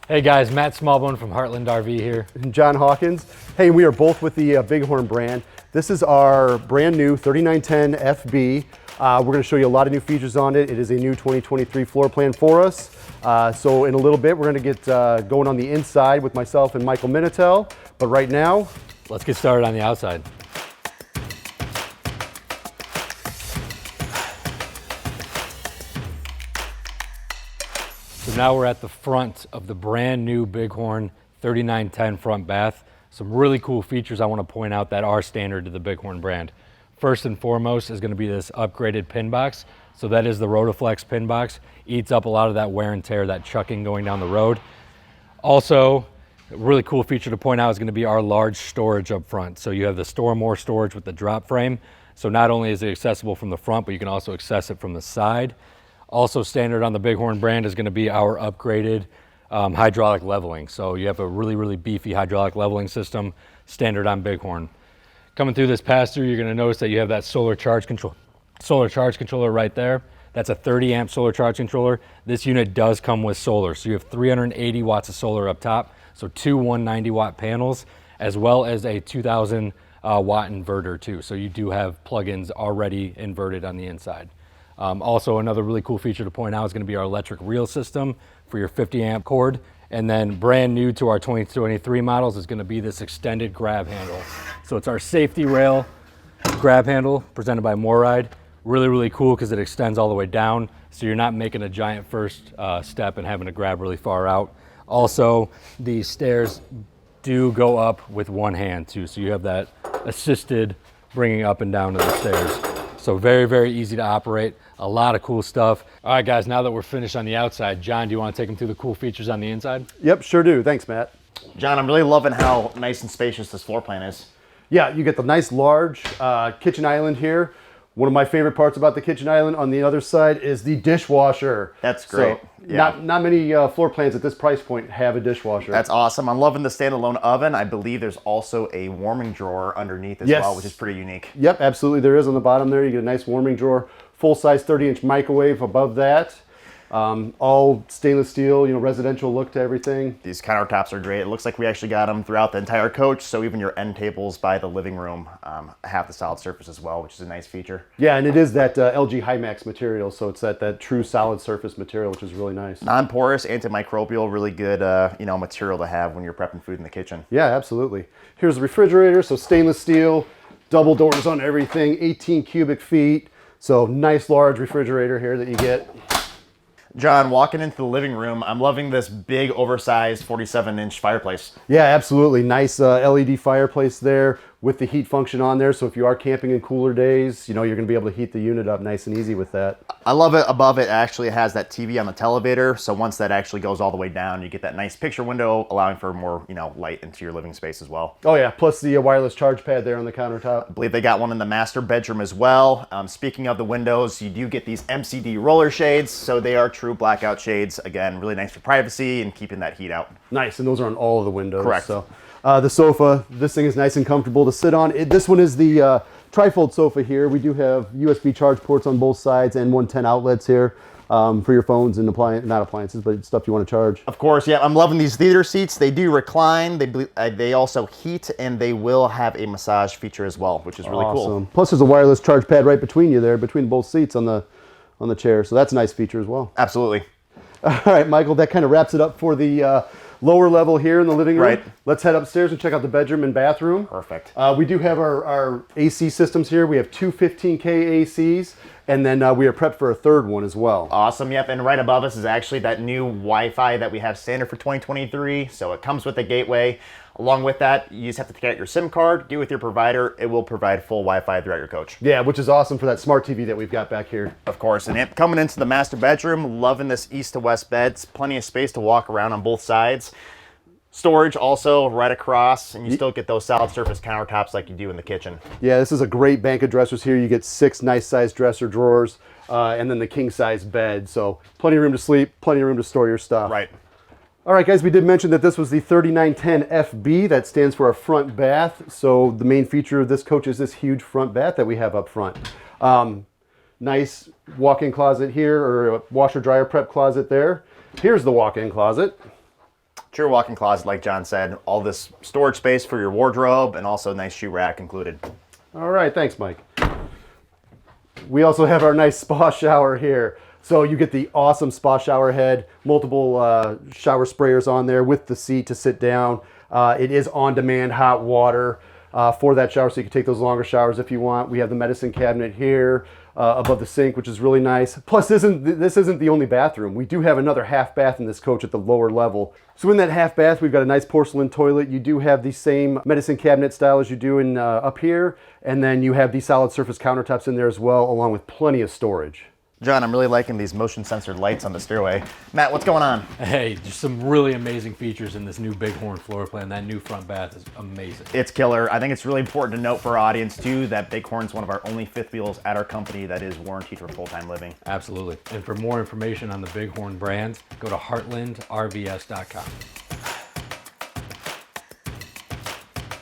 Hey guys, Matt Smallbone from Heartland RV here. And John Hawkins. Hey, we are both with the Bighorn brand. This is our brand new 3910FB. We're going to show you a lot of new features on it. It is a new 2023 floor plan for us. So in a little bit, we're going to get going on the inside with myself and Michael Minitel. But right now, let's get started on the outside. So now we're at the front of the brand new Bighorn 3910 front bath. Some really cool features I want to point out that are standard to the Bighorn brand. First and foremost is going to be this upgraded pin box. So that is the Rotaflex pin box. Eats up a lot of that wear and tear, that chucking going down the road. Also, a really cool feature to point out is going to be our large storage up front. So you have the store more storage with the drop frame. So not only is it accessible from the front, but you can also access it from the side. Also standard on the Bighorn brand is going to be our upgraded hydraulic leveling. So you have a really beefy hydraulic leveling system, standard on Bighorn. Coming through this pass-through, you're going to notice that you have that solar charge controller right there. That's a 30 amp solar charge controller. This unit does come with solar. So you have 380 watts of solar up top. So two 190 watt panels, as well as a 2000 watt inverter too. So you do have plugins already inverted on the inside. Also, another really cool feature to point out is going to be our electric reel system for your 50 amp cord. And then brand new to our 2023 models is going to be this extended grab handle. So it's our safety rail grab handle presented by MORryde. Really cool because it extends all the way down. So you're not making a giant first step and having to grab really far out. Also, the stairs do go up with one hand too. So you have that assisted bringing up and down to the stairs. So very easy to operate. A lot of cool stuff. All right, guys, now that we're finished on the outside, John, do you want to take them through the cool features on the inside? Yep, sure do. Thanks, Matt. John, I'm really loving how nice and spacious this floor plan is. Yeah, you get the nice large kitchen island here. One of my favorite parts about the kitchen island on the other side is the dishwasher. That's great. So not many floor plans at this price point have a dishwasher. That's awesome. I'm loving the standalone oven. I believe there's also a warming drawer underneath as well, which is pretty unique. Yep, absolutely. There is on the bottom there. You get a nice warming drawer. Full-size 30-inch microwave above that. All stainless steel, residential look to everything. These countertops are great. It looks like we actually got them throughout the entire coach, so even your end tables by the living room have the solid surface as well, which is a nice feature. Yeah, and it is that LG Hymax material, so it's that true solid surface material, which is really nice. Non-porous, antimicrobial, really good material to have when you're prepping food in the kitchen. Yeah, absolutely. Here's the refrigerator, so stainless steel, double doors on everything, 18 cubic feet. So nice large refrigerator here that you get. John, walking into the living room, I'm loving this big oversized 47-inch fireplace. Yeah, absolutely. Nice LED fireplace there with the heat function on there. So if you are camping in cooler days, you're going to be able to heat the unit up nice and easy with that. I love it. Above it actually has that TV on the televator. So once that actually goes all the way down, you get that nice picture window, allowing for more, light into your living space as well. Oh yeah, plus the wireless charge pad there on the countertop. I believe they got one in the master bedroom as well. Speaking of the windows, you do get these MCD roller shades. So they are true blackout shades. Again, really nice for privacy and keeping that heat out. Nice, and those are on all of the windows. Correct. So the sofa, this thing is nice and comfortable to sit on. This one is the trifold sofa here. We do have USB charge ports on both sides and 110 outlets here for your phones and not appliances, but stuff you want to charge. Of course, yeah. I'm loving these theater seats. They do recline. They also heat, and they will have a massage feature as well, which is really cool. Plus, there's a wireless charge pad right between you there, between both seats on the chair. So that's a nice feature as well. Absolutely. All right, Michael, that kind of wraps it up for the lower level here in the living room. Right. Let's head upstairs and check out the bedroom and bathroom. Perfect. We do have our AC systems here. We have two 15K ACs, and then we are prepped for a third one as well. Awesome. Yep. And right above us is actually that new Wi-Fi that we have standard for 2023. So it comes with a gateway. Along with that, you just have to take out your SIM card, get with your provider. It will provide full Wi-Fi throughout your coach. Yeah, which is awesome for that smart TV that we've got back here. Of course. And coming into the master bedroom, loving this east to west beds. Plenty of space to walk around on both sides. Storage also right across, and you still get those solid surface countertops like you do in the kitchen. Yeah, this is a great bank of dressers here. You get 6 nice sized dresser drawers and then the king size bed. So plenty of room to sleep, plenty of room to store your stuff. Right. All right, guys, we did mention that this was the 3910FB. That stands for our front bath. So the main feature of this coach is this huge front bath that we have up front. Nice walk-in closet here, or a washer dryer prep closet there. Here's the walk-in closet. True walk-in closet, like John said. All this storage space for your wardrobe and also a nice shoe rack included. All right, thanks, Mike. We also have our nice spa shower here. So you get the awesome spa shower head, multiple shower sprayers on there with the seat to sit down. It is on-demand hot water for that shower, so you can take those longer showers if you want. We have the medicine cabinet here above the sink, which is really nice. Plus, this isn't the only bathroom. We do have another half bath in this coach at the lower level. So in that half bath, we've got a nice porcelain toilet. You do have the same medicine cabinet style as you do in up here, and then you have the solid surface countertops in there as well, along with plenty of storage. John, I'm really liking these motion sensored lights on the stairway. Matt, what's going on? Hey, just some really amazing features in this new Bighorn floor plan. That new front bath is amazing. It's killer. I think it's really important to note for our audience too that Bighorn's one of our only fifth wheels at our company that is warranted for full-time living. Absolutely. And for more information on the Bighorn brand, go to heartlandrvs.com.